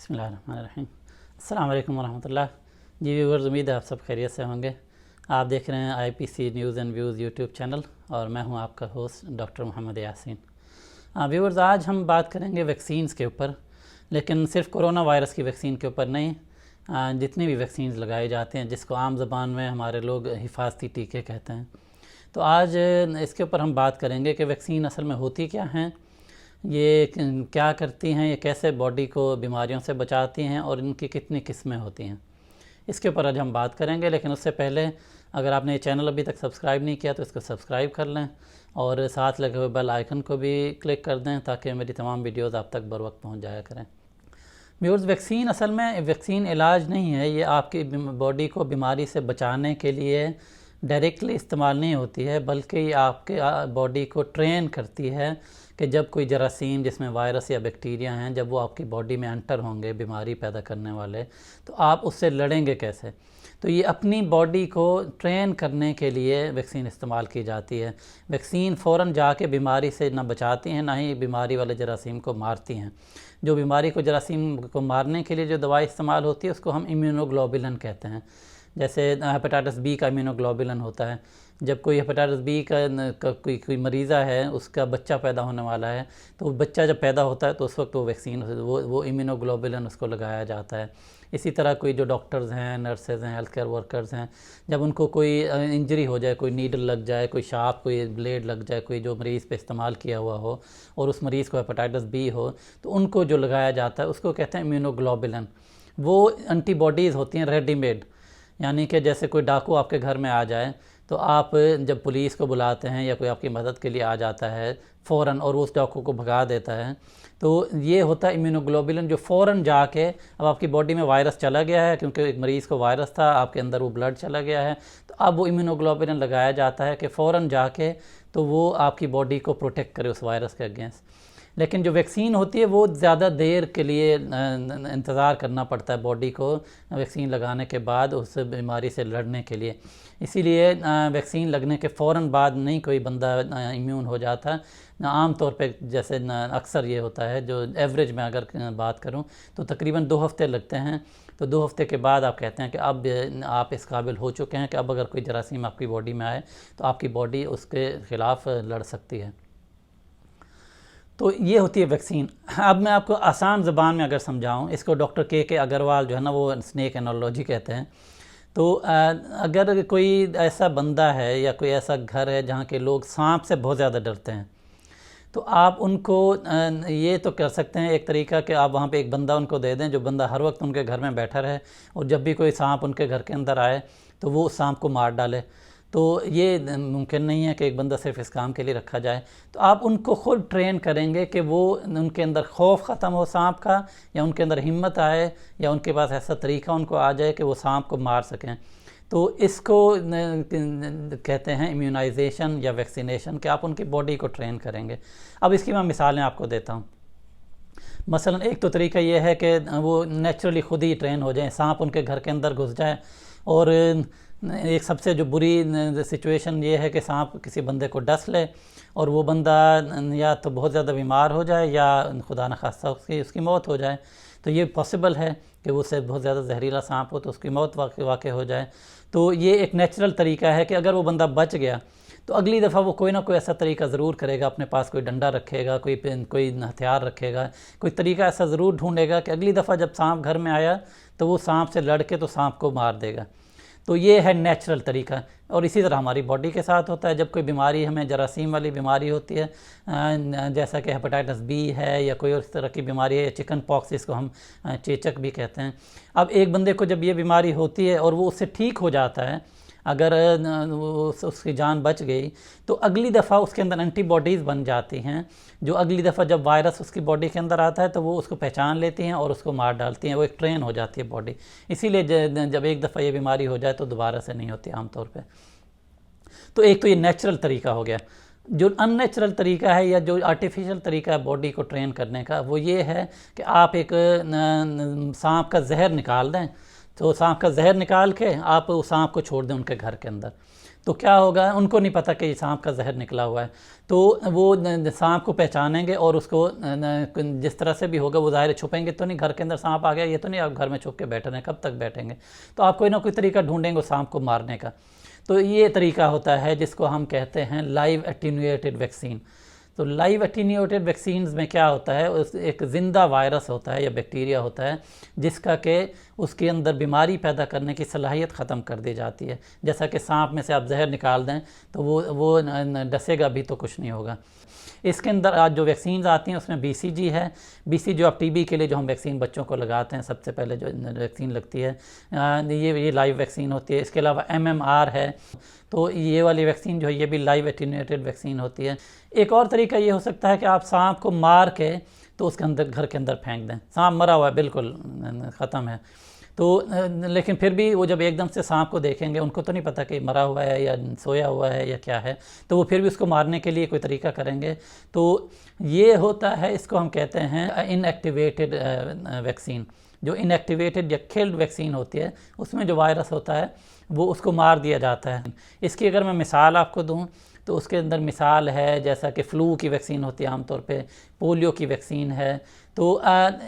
बिस्मिल्लाहिर्रहमानिर्रहीम। अस्सलाम वालेकुम वरहमतुल्लाह। जी व्यूअर्स, उम्मीद है आप सब खैरियत से होंगे। आप देख रहे हैं IPC news and views YouTube channel और मैं हूं आपका host doctor Mohammad Yasin. Viewers, आज हम बात करेंगे वैक्सीन्स के ऊपर, लेकिन सिर्फ कोरोना वायरस की वैक्सीन के ऊपर नहीं, जितनी भी वैक्सीन्स लगाए जाते हैं जिसको आम ज़बान में हमारे लोग हिफाजती टीके कहते हैं। तो आज इसके ऊपर हम बात करेंगे कि वैक्सीन असल में होती क्या हैं, ये क्या करती हैं, ये कैसे बॉडी को बीमारियों से बचाती हैं और इनकी कितनी किस्में होती हैं, इसके ऊपर आज हम बात करेंगे। लेकिन उससे पहले अगर आपने ये चैनल अभी तक सब्सक्राइब नहीं किया तो इसको सब्सक्राइब कर लें और साथ लगे हुए बेल आइकन को भी क्लिक कर दें ताकि मेरी तमाम वीडियोज़ आप तक बर वक्त पहुँच जाया करें। व्यूअर्स, वैक्सीन असल में वैक्सीन इलाज नहीं है, ये आपकी बॉडी को बीमारी से बचाने के लिए डायरेक्टली इस्तेमाल नहीं होती है, बल्कि ये आपके बॉडी को ट्रेन करती है कि जब कोई जरासीम जिसमें वायरस या बैक्टीरिया हैं, जब वो आपकी बॉडी में एंटर होंगे बीमारी पैदा करने वाले, तो आप उससे लड़ेंगे कैसे। तो ये अपनी बॉडी को ट्रेन करने के लिए वैक्सीन इस्तेमाल की जाती है। वैक्सीन फ़ौरन जाके बीमारी से ना बचाती हैं ना ही बीमारी वाले जरासीम को मारती हैं। जो बीमारी को जरासीम को मारने के लिए जो दवाई इस्तेमाल होती है उसको हम इम्यूनोग्लोबुलिन कहते हैं। जैसे हेपेटाइटिस बी का इम्यूनोग्लोबुलिन होता है। जब कोई हेपेटाइटिस बी का कोई मरीज़ा है, उसका बच्चा पैदा होने वाला है, तो बच्चा जब पैदा होता है तो उस वक्त वो वैक्सीन वो इम्यूनोग्लोबुलिन उसको लगाया जाता है। इसी तरह कोई जो डॉक्टर्स हैं, नर्सेज हैं, हेल्थ केयर वर्कर्स हैं, जब उनको कोई इंजरी हो जाए, कोई नीडल लग जाए, कोई शार्प कोई ब्लेड लग जाए, कोई जो मरीज़ पे इस्तेमाल किया हुआ हो और उस मरीज़ को हेपेटाइटिस बी हो, तो उनको जो लगाया जाता है उसको कहते हैं इम्यूनोग्लोबुलिन। वो एंटीबॉडीज़ होती हैं रेडीमेड, यानी कि जैसे कोई डाकू आपके घर में आ जाए तो आप जब पुलिस को बुलाते हैं या कोई आपकी मदद के लिए आ जाता है फ़ौरन और उस डाकू को भगा देता है, तो ये होता है इम्यूनोग्लोबुलिन जो फ़ौरन जाके, अब आपकी बॉडी में वायरस चला गया है क्योंकि एक मरीज़ को वायरस था, आपके अंदर वो ब्लड चला गया है, तो अब वो इम्यूनोग्लोबुलिन लगाया जाता है कि फ़ौरन जाके तो वो आपकी बॉडी को प्रोटेक्ट करे उस वायरस के अगेंस्ट। लेकिन जो वैक्सीन होती है वो ज़्यादा देर के लिए इंतज़ार करना पड़ता है बॉडी को वैक्सीन लगाने के बाद उस बीमारी से लड़ने के लिए। इसीलिए वैक्सीन लगने के फ़ौरन बाद नहीं कोई बंदा इम्यून हो जाता। आम तौर पे जैसे अक्सर ये होता है, जो एवरेज में अगर बात करूं तो तकरीबन 2 हफ़्ते लगते हैं। तो 2 हफ़्ते के बाद आप कहते हैं कि अब आप इस काबिल हो चुके हैं कि अब अगर कोई जरासीम आपकी बॉडी में आए तो आपकी बॉडी उसके ख़िलाफ़ लड़ सकती है। तो ये होती है वैक्सीन। अब मैं आपको आसान ज़बान में अगर समझाऊं, इसको डॉक्टर के अग्रवाल जो है ना, वो स्नेक एनालॉजी कहते हैं। तो अगर कोई ऐसा बंदा है या कोई ऐसा घर है जहाँ के लोग सांप से बहुत ज़्यादा डरते हैं, तो आप उनको ये तो कर सकते हैं एक तरीका कि आप वहाँ पे एक बंदा उनको दे दें, जो बंदा हर वक्त उनके घर में बैठा रहे और जब भी कोई सांप उनके घर के अंदर आए तो वो उस सांप को मार डाले। तो ये मुमकिन नहीं है कि एक बंदा सिर्फ इस काम के लिए रखा जाए। तो आप उनको खुद ट्रेन करेंगे कि वो उनके अंदर खौफ ख़त्म हो सांप का, या उनके अंदर हिम्मत आए, या उनके पास ऐसा तरीका उनको आ जाए कि वो सांप को मार सकें। तो इसको कहते हैं इम्यूनाइजेशन या वैक्सीनेशन, कि आप उनकी बॉडी को ट्रेन करेंगे। अब इसकी मैं मिसालें आपको देता हूँ। मसलन एक तो तरीका ये है कि वो नेचुरली खुद ही ट्रेन हो जाए, सांप उनके घर के अंदर घुस जाए। और एक सबसे जो बुरी सिचुएशन ये है कि सांप किसी बंदे को डस ले और वो बंदा या तो बहुत ज़्यादा बीमार हो जाए या खुदा न खास्ता उसकी मौत हो जाए। तो ये पॉसिबल है कि वो से बहुत ज़्यादा जहरीला सांप हो तो उसकी मौत वाक़ हो जाए। तो ये एक नेचुरल तरीका है कि अगर वो बंदा बच गया तो अगली दफ़ा वो कोई ना कोई ऐसा तरीका ज़रूर करेगा, अपने पास कोई डंडा रखेगा, कोई हथियार रखेगा, कोई तरीका ऐसा ज़रूर ढूंढेगा कि अगली दफ़ा जब सांप घर में आया तो वो सांप से लड़ के तो सांप को मार देगा। तो ये है नेचुरल तरीका। और इसी तरह हमारी बॉडी के साथ होता है। जब कोई बीमारी, हमें जरासीम वाली बीमारी होती है, जैसा कि हेपेटाइटिस बी है या कोई और इस तरह की बीमारी है, चिकन पॉक्स जिसको हम चेचक भी कहते हैं। अब एक बंदे को जब ये बीमारी होती है और वो उससे ठीक हो जाता है, अगर उसकी जान बच गई, तो अगली दफ़ा उसके अंदर एंटीबॉडीज़ बन जाती हैं, जो अगली दफ़ा जब वायरस उसकी बॉडी के अंदर आता है तो वो उसको पहचान लेती हैं और उसको मार डालती हैं। वो एक ट्रेन हो जाती है बॉडी। इसीलिए जब एक दफ़ा ये बीमारी हो जाए तो दोबारा से नहीं होती आम तौर पे। तो एक तो ये नेचुरल तरीका हो गया। जो अननेचुरल तरीका है या जो आर्टिफिशियल तरीका है बॉडी को ट्रेन करने का, वो ये है कि आप एक सांप का जहर निकाल दें। तो सांप का जहर निकाल के आप उस सांप को छोड़ दें उनके घर के अंदर। तो क्या होगा, उनको नहीं पता कि ये सांप का जहर निकला हुआ है, तो वो सांप को पहचानेंगे और उसको जिस तरह से भी होगा वो ज़ाहिर छुपेंगे तो नहीं, घर के अंदर सांप आ गया ये तो नहीं आप घर में छुप के बैठ रहे हैं, कब तक बैठेंगे, तो आप कोई ना कोई तरीका ढूंढेंगे सांप को मारने का। तो ये तरीका होता है जिसको हम कहते हैं लाइव एटीन्यूएटेड वैक्सीन। तो लाइव एटीन्यूएटेड वैक्सीन्स में क्या होता है, उस एक ज़िंदा वायरस होता है या बैक्टीरिया होता है जिसका कि उसके अंदर बीमारी पैदा करने की सलाहियत ख़त्म कर दी जाती है। जैसा कि सांप में से आप जहर निकाल दें तो वो डसेगा भी तो कुछ नहीं होगा। इसके अंदर आज जो वैक्सीन आती हैं उसमें BCG है। BCG जो आप TB के लिए जो हम वैक्सीन बच्चों को लगाते हैं, सबसे पहले जो वैक्सीन लगती है ये लाइव वैक्सीन होती है। इसके अलावा MMR है, तो ये वाली वैक्सीन जो है ये भी लाइव एटीन्यूएटेड वैक्सीन होती है। एक और तरीका ये हो सकता है कि आप सांप को मार के तो उसके अंदर घर के अंदर फेंक दें, सांप मरा हुआ है बिल्कुल ख़त्म है, तो लेकिन फिर भी वो जब एकदम से सांप को देखेंगे उनको तो नहीं पता कि मरा हुआ है या सोया हुआ है या क्या है, तो वो फिर भी उसको मारने के लिए कोई तरीका करेंगे। तो ये होता है, इसको हम कहते हैं इनएक्टिवेटेड वैक्सीन। जो इनएक्टिवेटेड या किल्ड वैक्सीन होती है उसमें जो वायरस होता है वो उसको मार दिया जाता है। इसकी अगर मैं मिसाल आपको दूं तो उसके अंदर मिसाल है जैसा कि फ़्लू की वैक्सीन होती है आमतौर पे, पोलियो की वैक्सीन है, तो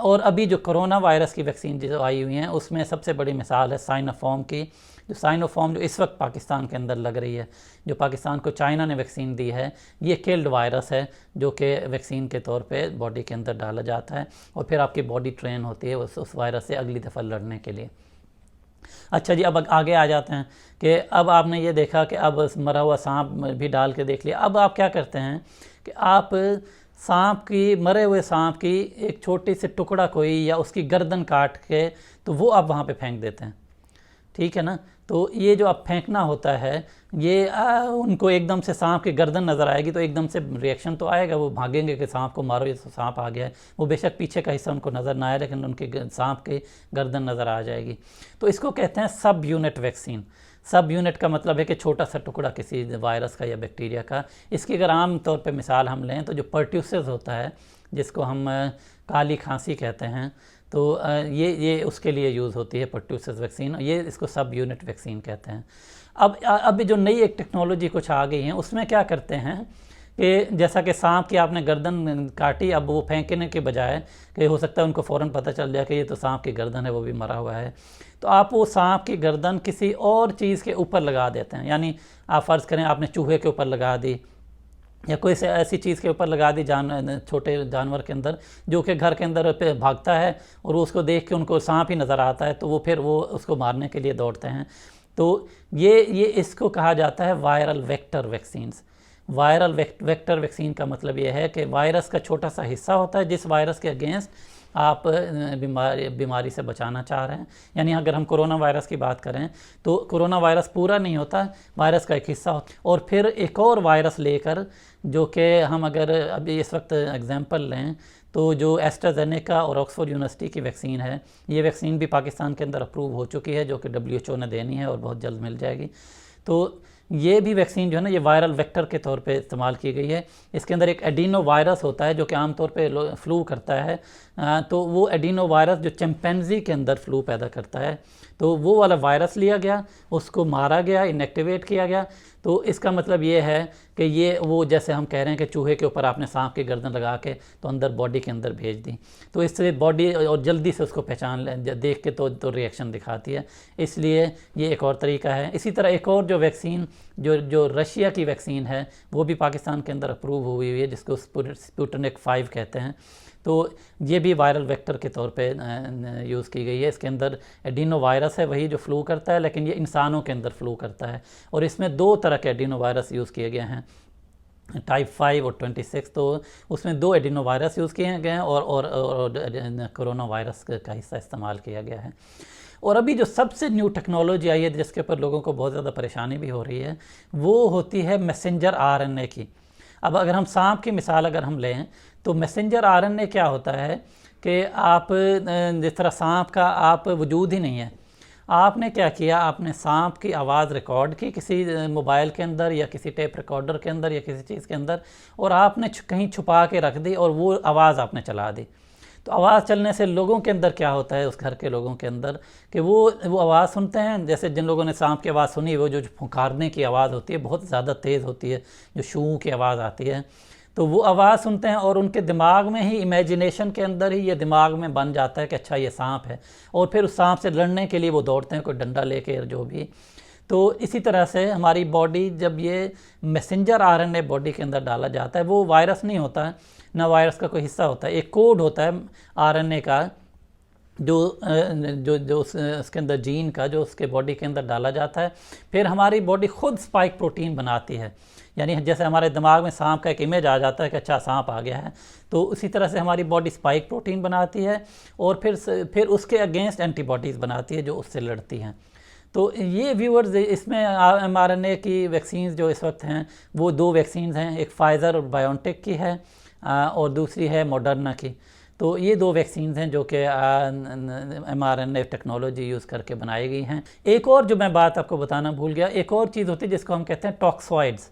और अभी जो कोरोना वायरस की वैक्सीन जो आई हुई हैं उसमें सबसे बड़ी मिसाल है साइनोफॉर्म की। जो साइनोफॉर्म जो इस वक्त पाकिस्तान के अंदर लग रही है, जो पाकिस्तान को चाइना ने वैक्सीन दी है, ये किल्ड वायरस है जो कि वैक्सीन के तौर पे बॉडी के अंदर डाला जाता है और फिर आपकी बॉडी ट्रेन होती है उस वायरस से अगली दफ़ा लड़ने के लिए। अच्छा जी, अब आगे आ जाते हैं कि अब आपने ये देखा कि अब मरा हुआ सांप भी डाल के देख लिया। अब आप क्या करते हैं कि आप सांप की, मरे हुए सांप की एक छोटी सी टुकड़ा कोई या उसकी गर्दन काट के तो वो आप वहाँ पे फेंक देते हैं, ठीक है ना। तो ये जो आप फेंकना होता है ये उनको एकदम से सांप की गर्दन नज़र आएगी तो एकदम से रिएक्शन तो आएगा, वो भागेंगे कि सांप को मारो, ये तो सांप आ गया है। वो बेशक पीछे का हिस्सा उनको नज़र ना आए लेकिन उनके सांप की गर्दन नज़र आ जाएगी। तो इसको कहते हैं सब यूनिट वैक्सीन। सब यूनिट का मतलब है कि छोटा सा टुकड़ा किसी वायरस का या बैक्टीरिया का। इसकी अगर आम तौर पे मिसाल हम लें तो जो पर्ट्यूसिस होता है जिसको हम काली खांसी कहते हैं, तो ये उसके लिए यूज़ होती है पर्ट्यूसिस वैक्सीन, ये इसको सब यूनिट वैक्सीन कहते हैं। अब जो नई एक टेक्नोलॉजी कुछ आ गई है उसमें क्या करते हैं कि जैसा कि सांप की आपने गर्दन काटी, अब वो फेंकने के बजाय कि हो सकता है उनको फ़ौरन पता चल जाए कि ये तो सांप की गर्दन है, वो भी मरा हुआ है, तो आप वो सांप की गर्दन किसी और चीज़ के ऊपर लगा देते हैं। यानी आप फ़र्ज़ करें आपने चूहे के ऊपर लगा दी या कोई से ऐसी चीज़ के ऊपर लगा दी छोटे जानवर के अंदर जो कि घर के अंदर पे भागता है और उसको देख के उनको सांप ही नज़र आता है, तो फिर वो उसको मारने के लिए दौड़ते हैं। तो ये इसको कहा जाता है viral vector vaccines. Viral vector vaccine का मतलब ये है कि वायरस का छोटा सा हिस्सा होता है जिस वायरस के अगेंस्ट आप बीमारी से बचाना चाह रहे हैं। यानी अगर हम कोरोना वायरस की बात करें तो कोरोना वायरस पूरा नहीं होता, वायरस का एक हिस्सा होता है, और फिर एक और वायरस लेकर, जो कि हम अगर अभी इस वक्त एग्जांपल लें तो जो एस्ट्राजेनेका और ऑक्सफोर्ड यूनिवर्सिटी की वैक्सीन है, ये वैक्सीन भी पाकिस्तान के अंदर अप्रूव हो चुकी है जो कि WHO ने देनी है और बहुत जल्द मिल जाएगी। तो ये भी वैक्सीन जो है ना ये वायरल वेक्टर के तौर पे इस्तेमाल की गई है। इसके अंदर एक एडिनो वायरस होता है जो कि आमतौर पे फ्लू करता है, तो वो एडिनो वायरस जो चिंपैंजी के अंदर फ्लू पैदा करता है, तो वो वाला वायरस लिया गया, उसको मारा गया, इनएक्टिवेट किया गया। तो इसका मतलब ये है कि ये वो जैसे हम कह रहे हैं कि चूहे के ऊपर आपने सांप की गर्दन लगा के तो अंदर बॉडी के अंदर भेज दी, तो इससे बॉडी और जल्दी से उसको पहचान देख के तो रिएक्शन दिखाती है, इसलिए ये एक और तरीका है। इसी तरह एक और जो वैक्सीन जो रशिया की वैक्सीन है वो भी पाकिस्तान के अंदर अप्रूव हुई है जिसको स्पुतनिक 5 कहते हैं। तो ये भी वायरल वेक्टर के तौर पे यूज़ की गई है। इसके अंदर एडिनो वायरस है, वही जो फ्लू करता है, लेकिन ये इंसानों के अंदर फ्लू करता है। और इसमें 2 तरह के एडिनो वायरस यूज़ किए गए हैं, टाइप 5 और 26। तो उसमें 2 एडिनो वायरस यूज़ किए गए हैं और कोरोना वायरस का हिस्सा इस्तेमाल किया गया है। और अभी जो सबसे न्यू टेक्नोलॉजी आई है जिसके ऊपर लोगों को बहुत ज़्यादा परेशानी भी हो रही है वो होती है मैसेंजर RNA की। अब अगर हम सांप की मिसाल अगर हम लें तो मैसेंजर RNA क्या होता है कि आप जिस तरह सांप का आप वजूद ही नहीं है, आपने क्या किया, आपने सांप की आवाज़ रिकॉर्ड की किसी मोबाइल के अंदर या किसी टेप रिकॉर्डर के अंदर या किसी चीज़ के अंदर, और आपने कहीं छुपा के रख दी और वो आवाज़ आपने चला दी। तो आवाज़ चलने से लोगों के अंदर क्या होता है, उस घर के लोगों के अंदर, कि वो आवाज़ सुनते हैं। जैसे जिन लोगों ने सांप की आवाज़ सुनी, वो जो फुंकारने की आवाज़ होती है बहुत ज़्यादा तेज़ होती है, जो शू की आवाज़ आती है, तो वो आवाज़ सुनते हैं और उनके दिमाग में ही, इमेजिनेशन के अंदर ही ये दिमाग में बन जाता है कि अच्छा ये सांप है, और फिर उस सांप से लड़ने के लिए वो दौड़ते हैं, कोई डंडा लेके जो भी। तो इसी तरह से हमारी बॉडी, जब ये मैसेंजर आरएनए बॉडी के अंदर डाला जाता है, वो वायरस नहीं होता है, ना वायरस का कोई हिस्सा होता है, एक कोड होता है आरएनए का, जो उसके अंदर जीन का जो उसके बॉडी के अंदर डाला जाता है। फिर हमारी बॉडी खुद स्पाइक प्रोटीन बनाती है, यानी जैसे हमारे दिमाग में सांप का एक इमेज आ जाता है कि अच्छा सांप आ गया है, तो उसी तरह से हमारी बॉडी स्पाइक प्रोटीन बनाती है और फिर उसके अगेंस्ट एंटीबॉडीज़ बनाती है जो उससे लड़ती हैं। तो ये व्यूअर्स, इसमें mRNA की वैक्सीन जो इस वक्त हैं वो 2 वैक्सीन हैं, एक फाइज़र और बायोनटेक की है और दूसरी है मॉडर्ना की। तो ये 2 वैक्सीन हैं जो कि mRNA टेक्नोलॉजी यूज़ करके बनाई गई हैं। एक और जो मैं बात आपको बताना भूल गया, एक और चीज़ होती है जिसको हम कहते हैं टॉक्सॉइड्स।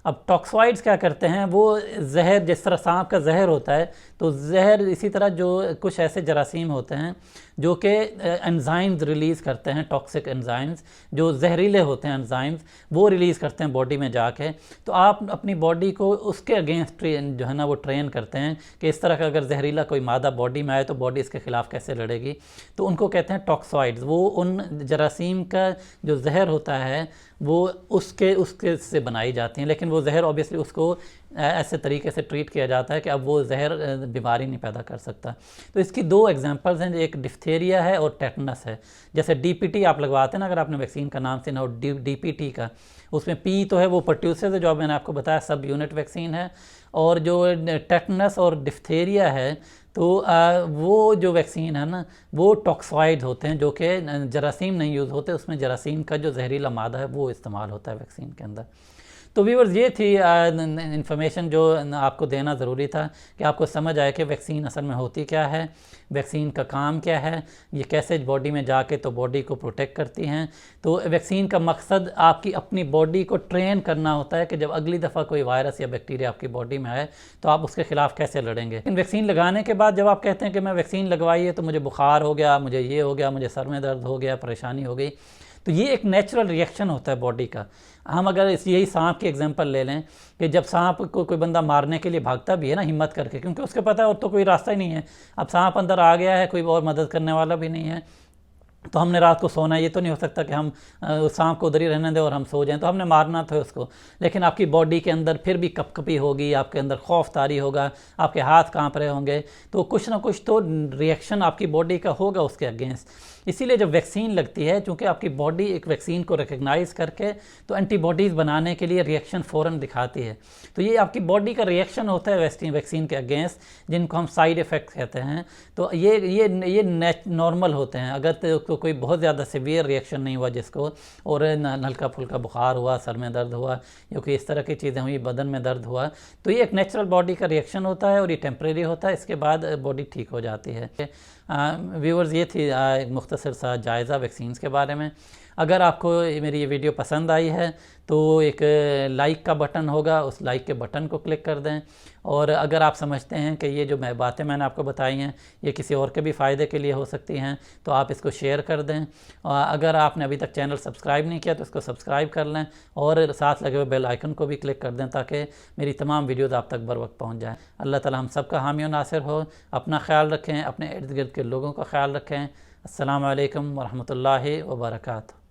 अब टॉक्सॉइड्स क्या करते हैं, वो जहर, जिस तरह सांप का जहर होता है, तो जहर इसी तरह जो कुछ ऐसे जरासीम होते हैं जो कि एंजाइम्स रिलीज़ करते हैं, टॉक्सिक एंजाइम्स जो जहरीले होते हैं, एंजाइम्स वो रिलीज़ करते हैं बॉडी में जाके। तो आप अपनी बॉडी को उसके अगेंस्ट जो है ना वो ट्रेन करते हैं कि इस तरह का अगर जहरीला कोई मादा बॉडी में आए तो बॉडी इसके ख़िलाफ़ कैसे लड़ेगी। तो उनको कहते हैं टॉक्सॉइड्स। वो उन जरासीम का जो जहर होता है वो उसके से बनाई जाती हैं, लेकिन वो जहर ऑब्वियसली उसको ऐसे तरीके से ट्रीट किया जाता है कि अब वो जहर बीमारी नहीं पैदा कर सकता। तो इसकी 2 एग्जांपल्स हैं, एक डिफ्थेरिया है और टेटनस है। जैसे डीपीटी आप लगवाते हैं ना, अगर आपने वैक्सीन का नाम सुना हो डीपीटी का, उसमें पी तो है वो परट्यूसिस है जो मैंने आपको बताया, सब यूनिट वैक्सीन है, और जो टेटनस और डिफ्थेरिया है तो वो जो वैक्सीन है ना वो टॉक्सॉइड होते हैं जो कि जरासीम नहीं यूज़ होते, उसमें जरासीम का जो जहरीला मादा है वो इस्तेमाल होता है वैक्सीन के अंदर। तो व्यूअर्स, ये थी इन्फॉर्मेशन जो आपको देना ज़रूरी था कि आपको समझ आए कि वैक्सीन असल में होती क्या है, वैक्सीन का काम क्या है, ये कैसे बॉडी में जाके तो बॉडी को प्रोटेक्ट करती हैं। तो वैक्सीन का मकसद आपकी अपनी बॉडी को ट्रेन करना होता है कि जब अगली दफ़ा कोई वायरस या बैक्टीरिया आपकी बॉडी में आए तो आप उसके ख़िलाफ़ कैसे लड़ेंगे। लेकिन वैक्सीन लगाने के बाद जब आप कहते हैं कि मैं वैक्सीन लगवाई है तो मुझे बुखार हो गया, मुझे ये हो गया, मुझे सर में दर्द हो गया, परेशानी हो गई, तो ये एक नेचुरल रिएक्शन होता है बॉडी का। हम अगर यही सांप की एग्जांपल ले लें कि जब सांप को कोई बंदा मारने के लिए भागता भी है ना हिम्मत करके, क्योंकि उसके पता है और तो कोई रास्ता ही नहीं है, अब सांप अंदर आ गया है, कोई और मदद करने वाला भी नहीं है, तो हमने रात को सोना, ये तो नहीं हो सकता कि हम सांप को उधर ही रहने दें और हम सो जाएं, तो हमने मारना था उसको। लेकिन आपकी बॉडी के अंदर फिर भी कपकपी होगी, आपके अंदर खौफ तारी होगा, आपके हाथ कांप रहे होंगे, तो कुछ ना कुछ तो रिएक्शन आपकी बॉडी का होगा उसके अगेंस्ट। इसीलिए जब वैक्सीन लगती है, चूँकि आपकी बॉडी एक वैक्सीन को रिकग्नाइज़ करके तो एंटीबॉडीज़ बनाने के लिए रिएक्शन फ़ौरन दिखाती है, तो ये आपकी बॉडी का रिएक्शन होता है वैक्सीन के अगेंस्ट, जिनको हम साइड इफ़ेक्ट कहते हैं। तो ये नॉर्मल होते हैं। अगर तो कोई बहुत ज़्यादा सीवियर रिएक्शन नहीं हुआ जिसको, और हल्का फुल्का बुखार हुआ, सर में दर्द हुआ, या कोई इस तरह की चीज़ें हुई, बदन में दर्द हुआ, तो ये एक नेचुरल बॉडी का रिएक्शन होता है और ये टेम्परेरी होता है, इसके बाद बॉडी ठीक हो जाती है। व्यूअर्स, ये थी एक मुख्तसर सा जायज़ा वैक्सीन्स के बारे में। अगर आपको मेरी ये वीडियो पसंद आई है तो एक लाइक का बटन होगा, उस लाइक के बटन को क्लिक कर दें। और अगर आप समझते हैं कि ये जो बातें मैंने आपको बताई हैं ये किसी और के भी फ़ायदे के लिए हो सकती हैं तो आप इसको शेयर कर दें। अगर आपने अभी तक चैनल सब्सक्राइब नहीं किया तो इसको सब्सक्राइब कर लें और साथ लगे हुए बेल आइकन को भी क्लिक कर दें ताकि मेरी तमाम वीडियोज़ आप तक बर वक्त पहुँच जाएँ। अल्लाह ताला हम सब का हामी और नासिर हो। अपना ख्याल रखें, अपने इर्द गिर्द के लोगों का ख्याल रखें। अस्सलामु अलैकुम वरहमतुल्लाहि वबरकातुहू।